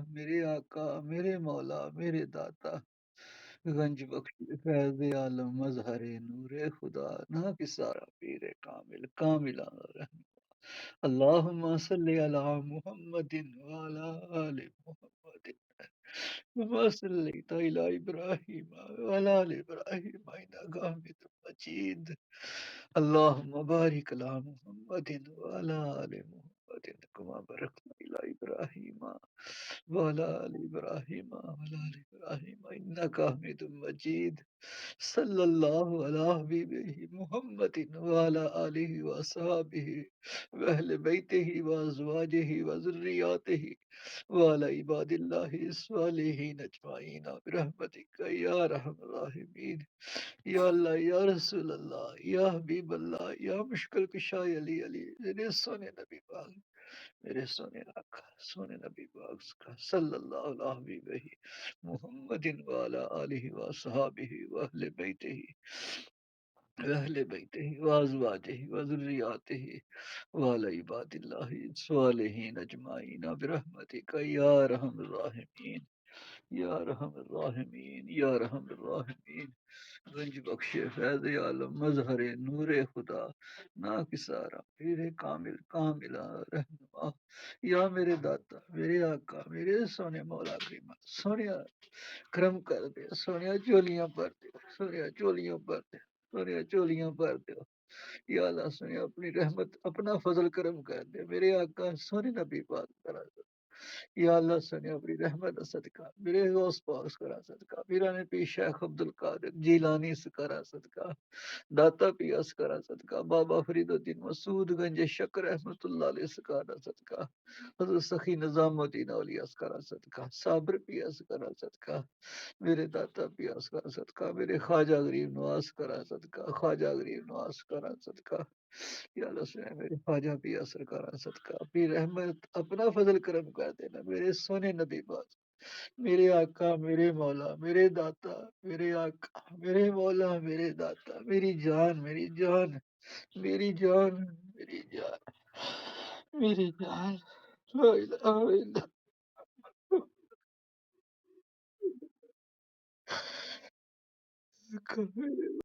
میرے آقا میرے مولا میرے داتا، گنج بخش فیض عالم مظہر نور خدا، نہ کسارا پیر کامل کاملا رحم، اللہم صلی علی محمد وعلی آل محمد كما صليت على إبراهيم وعلى آل إبراهيم إنك حميد مجيد، اللهم بارك على محمد وعلى آل محمد كما باركت على إبراهيم وعلى آل إبراهيم وعلى آل إبراهيم إنك حميد مجيد، صلى الله على حبيبه محمد وعلى آله وأصحابه وأهل بيته وأزواجه وذرياته وعلى عباد الله الصالحين أجمعين برحمتك يا أرحم الراحمين، یا اللہ یا رسول اللہ یا حبیب اللہ یا مشکل کشا علی علی، میرے سونے نبی پاک، میرے سونے آقا سونے نبی پاک کا صلی اللہ علیہ حبیبہ محمد وعلی آلہ وصحابہ واہل بیتہ واہل بیتہ وازواجہ وذریاتہ وعلی عباد اللہ الصالحین اجمعین برحمتک یا ارحم الراحمین، یا ارحم الراحمین یا ارحم الراحمین، گنج بخش فیض عالم مظہر نور خدا، نا کسارا پیر کامل کاملہ رہنما، یا میرے داتا میرے آقا میرے سونے مولا کریم، سونیا کرم کر دے، سونیا چولیاں پر دے، سونیا چولیاں پر دے، سونیا چولیاں پر دے، یا اللہ سونیا اپنی رحمت اپنا فضل کرم کر دے، میرے آقا سونے نبی پاک کرا دے، یا اللہ سنے اپنی رحمت صدقہ میرے غوث پاک کرا صدقہ، میرا نے پی شیخ عبدالقادر جیلانی سے کرا صدقہ، داتا پیاس کرا صدقہ، بابا فرید الدین مسعود گنج شکر رحمت اللہ علیہ سکارا صدقہ، حضرت سخی نظام الدین اولیاء کرا صدقہ، صابر پیاس کرا صدقہ، میرے داتا پیاس کرا صدقہ، میرے خواجہ غریب نواز کرا صدقہ، خواجہ غریب نواز کرا صدقہ، یا اللہ سنے میرے خواجہ بھی اثر کرا صدقہ، اپنی رحمت اپنا فضل کرم کر دینا میرے سونے نبی پاک، میرے آقا میرے مولا میرے داتا، میرے آقا میرے مولا میرے داتا، میری جان میری جان میری جان میری جان میری جان، لا الہ الا اللہ